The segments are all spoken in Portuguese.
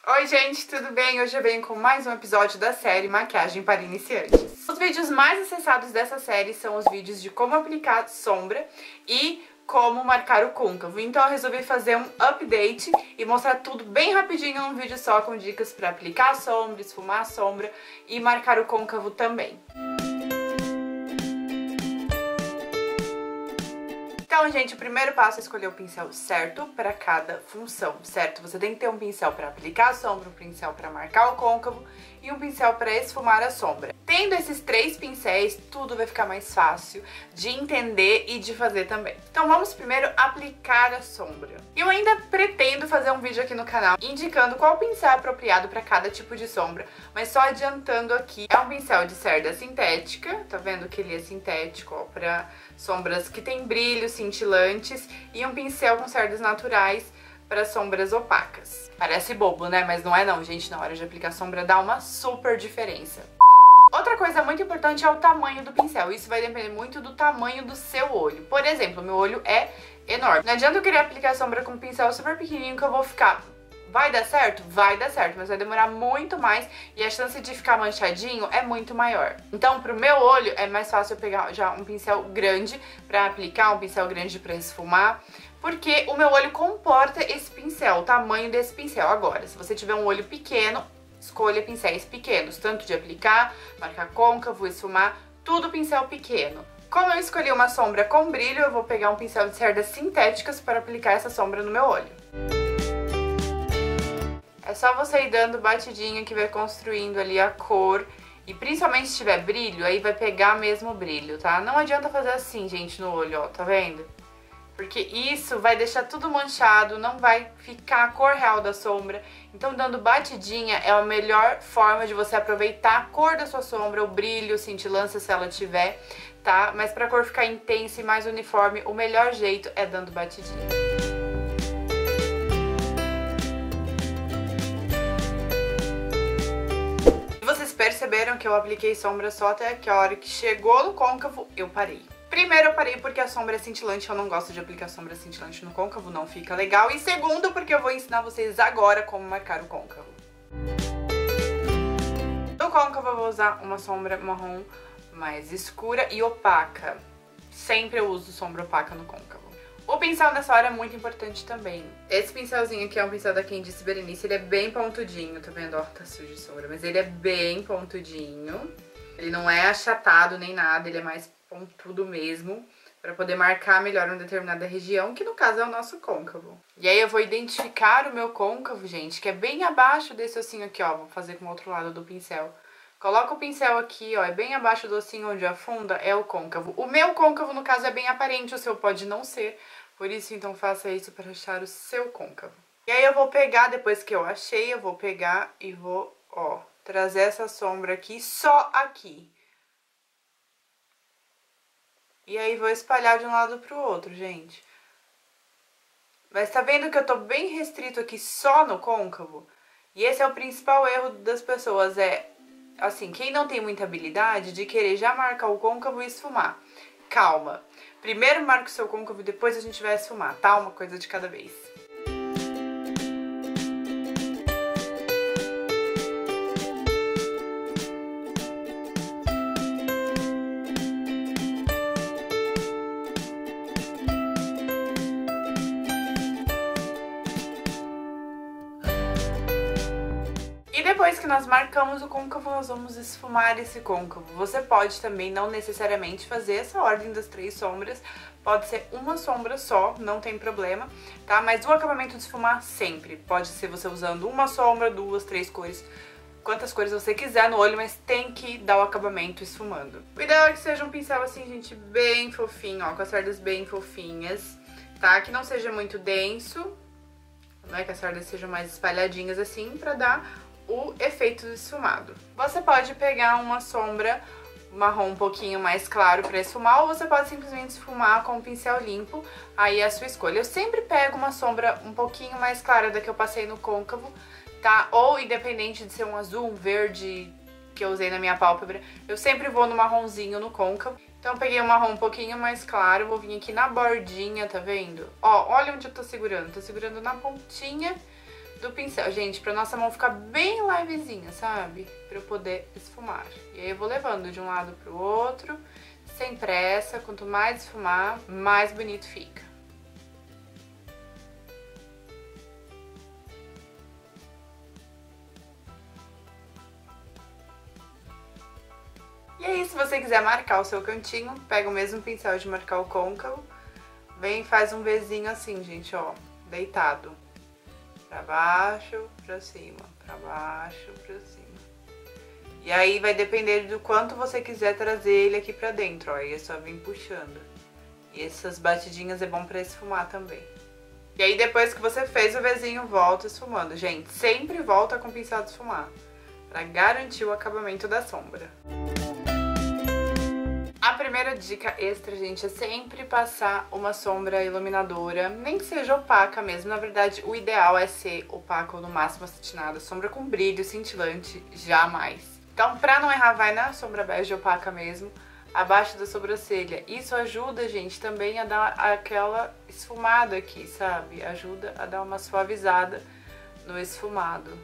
Oi gente, tudo bem? Hoje eu venho com mais um episódio da série Maquiagem para Iniciantes. Os vídeos mais acessados dessa série são os vídeos de como aplicar sombra e como marcar o côncavo. Então eu resolvi fazer um update e mostrar tudo bem rapidinho num vídeo só, com dicas para aplicar a sombra, esfumar a sombra e marcar o côncavo também. Então, gente, o primeiro passo é escolher o pincel certo para cada função, certo? Você tem que ter um pincel para aplicar a sombra, um pincel para marcar o côncavo e um pincel para esfumar a sombra. Tendo esses três pincéis, tudo vai ficar mais fácil de entender e de fazer também. Então vamos primeiro aplicar a sombra. Eu ainda pretendo fazer um vídeo aqui no canal indicando qual pincel é apropriado para cada tipo de sombra, mas só adiantando aqui, é um pincel de cerda sintética, tá vendo que ele é sintético, ó, para sombras que tem brilho, cintilantes, e um pincel com cerdas naturais para sombras opacas. Parece bobo, né? Mas não é não, gente. Na hora de aplicar sombra dá uma super diferença. Outra coisa muito importante é o tamanho do pincel. Isso vai depender muito do tamanho do seu olho. Por exemplo, meu olho é enorme. Não adianta eu querer aplicar sombra com um pincel super pequenininho que eu vou ficar... Vai dar certo? Vai dar certo, mas vai demorar muito mais e a chance de ficar manchadinho é muito maior. Então, pro meu olho, é mais fácil eu pegar já um pincel grande pra aplicar, um pincel grande pra esfumar, porque o meu olho comporta esse pincel, o tamanho desse pincel. Agora, se você tiver um olho pequeno, escolha pincéis pequenos, tanto de aplicar, marcar côncavo, esfumar, tudo pincel pequeno. Como eu escolhi uma sombra com brilho, eu vou pegar um pincel de cerdas sintéticas para aplicar essa sombra no meu olho. É só você ir dando batidinha que vai construindo ali a cor. E principalmente se tiver brilho, aí vai pegar mesmo o brilho, tá? Não adianta fazer assim, gente, no olho, ó, tá vendo? Porque isso vai deixar tudo manchado, não vai ficar a cor real da sombra. Então, dando batidinha é a melhor forma de você aproveitar a cor da sua sombra, o brilho, cintilância se ela tiver, tá? Mas pra cor ficar intensa e mais uniforme, o melhor jeito é dando batidinha. Perceberam que eu apliquei sombra só até que a hora que chegou no côncavo, eu parei. Primeiro, eu parei porque a sombra é cintilante, eu não gosto de aplicar sombra cintilante no côncavo, não fica legal. E segundo, porque eu vou ensinar vocês agora como marcar o côncavo. No côncavo eu vou usar uma sombra marrom mais escura e opaca. Sempre eu uso sombra opaca no côncavo. O pincel nessa hora é muito importante também. Esse pincelzinho aqui é um pincel da Candice Berenice, ele é bem pontudinho, tá vendo? Ó, tá sujo de sombra, mas ele é bem pontudinho. Ele não é achatado nem nada, ele é mais pontudo mesmo, pra poder marcar melhor uma determinada região, que no caso é o nosso côncavo. E aí eu vou identificar o meu côncavo, gente, que é bem abaixo desse ossinho aqui, ó. Vou fazer com o outro lado do pincel. Coloca o pincel aqui, ó, é bem abaixo do ossinho onde afunda, é o côncavo. O meu côncavo, no caso, é bem aparente, o seu pode não ser. Por isso, então, faça isso para achar o seu côncavo. E aí eu vou pegar, depois que eu achei, eu vou pegar e vou, ó, trazer essa sombra aqui, só aqui. E aí vou espalhar de um lado pro outro, gente. Mas tá vendo que eu tô bem restrito aqui só no côncavo? E esse é o principal erro das pessoas, assim, quem não tem muita habilidade de querer já marcar o côncavo e esfumar. Calma. Primeiro marca o seu côncavo e depois a gente vai esfumar, tá? Uma coisa de cada vez. E depois que nós marcamos o côncavo, nós vamos esfumar esse côncavo. Você pode também não necessariamente fazer essa ordem das três sombras, pode ser uma sombra só, não tem problema, tá? Mas o acabamento de esfumar sempre. Pode ser você usando uma sombra, duas, três cores, quantas cores você quiser no olho, mas tem que dar o acabamento esfumando. O ideal é que seja um pincel assim, gente, bem fofinho, ó, com as cerdas bem fofinhas, tá? Que não seja muito denso, né? Que as cerdas sejam mais espalhadinhas assim, pra dar o efeito do esfumado. Você pode pegar uma sombra marrom um pouquinho mais claro para esfumar, ou você pode simplesmente esfumar com um pincel limpo, aí é a sua escolha. Eu sempre pego uma sombra um pouquinho mais clara da que eu passei no côncavo, tá? Ou independente de ser um azul, um verde que eu usei na minha pálpebra, eu sempre vou no marronzinho no côncavo. Então eu peguei um marrom um pouquinho mais claro, vou vir aqui na bordinha, tá vendo? Ó, olha onde eu tô segurando na pontinha do pincel, gente, pra nossa mão ficar bem levezinha, sabe? Pra eu poder esfumar. E aí eu vou levando de um lado pro outro, sem pressa. Quanto mais esfumar, mais bonito fica. E aí, se você quiser marcar o seu cantinho, pega o mesmo pincel de marcar o côncavo, vem e faz um Vzinho assim, gente, ó, deitado. Pra baixo, pra cima, pra baixo, pra cima. E aí vai depender do quanto você quiser trazer ele aqui pra dentro, ó, aí é só vir puxando. E essas batidinhas é bom pra esfumar também. E aí depois que você fez o Vzinho, volta esfumando. Gente, sempre volta com o pincel de esfumar, pra garantir o acabamento da sombra. A primeira dica extra, gente, é sempre passar uma sombra iluminadora, nem que seja opaca mesmo. Na verdade, o ideal é ser opaca ou no máximo acetinada. Sombra com brilho, cintilante, jamais. Então, pra não errar, vai na sombra bege opaca mesmo, abaixo da sobrancelha. Isso ajuda, gente, também a dar aquela esfumada aqui, sabe? Ajuda a dar uma suavizada no esfumado.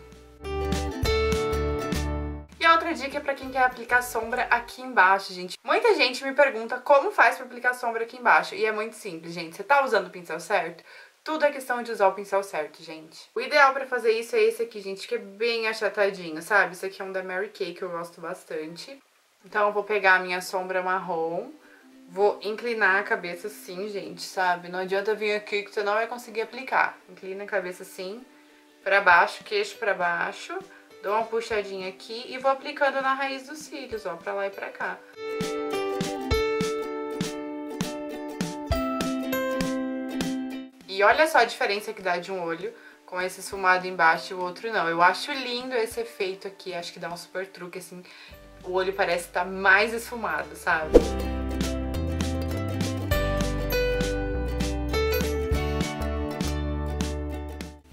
E outra dica é pra quem quer aplicar sombra aqui embaixo, gente. Muita gente me pergunta como faz pra aplicar sombra aqui embaixo. E é muito simples, gente. Você tá usando o pincel certo? Tudo é questão de usar o pincel certo, gente. O ideal pra fazer isso é esse aqui, gente, que é bem achatadinho, sabe? Esse aqui é um da Mary Kay, que eu gosto bastante. Então eu vou pegar a minha sombra marrom, vou inclinar a cabeça assim, gente, sabe? Não adianta vir aqui que você não vai conseguir aplicar. Inclina a cabeça assim, pra baixo, queixo pra baixo. Dou uma puxadinha aqui e vou aplicando na raiz dos cílios, ó, pra lá e pra cá. E olha só a diferença que dá de um olho com esse esfumado embaixo e o outro não. Eu acho lindo esse efeito aqui, acho que dá um super truque, assim. O olho parece estar mais esfumado, sabe?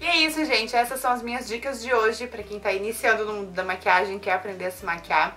É isso, gente, essas são as minhas dicas de hoje pra quem tá iniciando no mundo da maquiagem, quer aprender a se maquiar.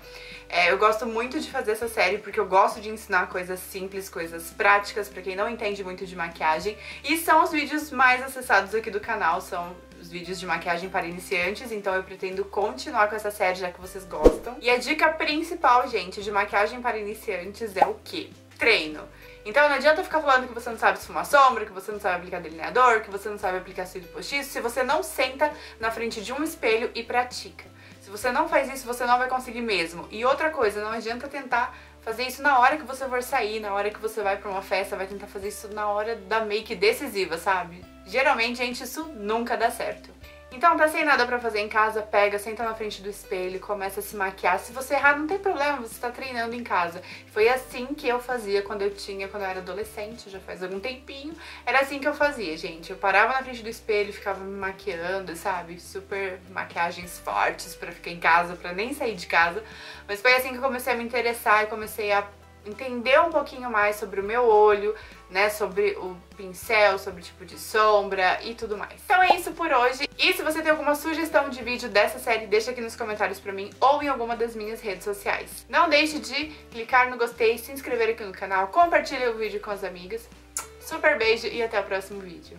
Eu gosto muito de fazer essa série porque eu gosto de ensinar coisas simples, coisas práticas pra quem não entende muito de maquiagem. E são os vídeos mais acessados aqui do canal, são os vídeos de maquiagem para iniciantes, então eu pretendo continuar com essa série já que vocês gostam. E a dica principal, gente, de maquiagem para iniciantes é o quê? Treino. Então não adianta ficar falando que você não sabe esfumar sombra, que você não sabe aplicar delineador, que você não sabe aplicar cílio postiço, se você não senta na frente de um espelho e pratica. Se você não faz isso, você não vai conseguir mesmo. E outra coisa, não adianta tentar fazer isso na hora que você for sair, na hora que você vai pra uma festa, vai tentar fazer isso na hora da make decisiva, sabe? Geralmente, gente, isso nunca dá certo. Então, tá sem nada pra fazer em casa, pega, senta na frente do espelho, começa a se maquiar. Se você errar, não tem problema, você tá treinando em casa. Foi assim que eu fazia quando eu era adolescente, já faz algum tempinho. Era assim que eu fazia, gente. Eu parava na frente do espelho, ficava me maquiando, sabe? Super maquiagens fortes pra ficar em casa, pra nem sair de casa. Mas foi assim que eu comecei a me interessar e comecei a entender um pouquinho mais sobre o meu olho, né, sobre o pincel, sobre o tipo de sombra e tudo mais. Então é isso por hoje. E se você tem alguma sugestão de vídeo dessa série, deixa aqui nos comentários pra mim ou em alguma das minhas redes sociais. Não deixe de clicar no gostei, se inscrever aqui no canal, compartilhe o vídeo com as amigas. Super beijo e até o próximo vídeo.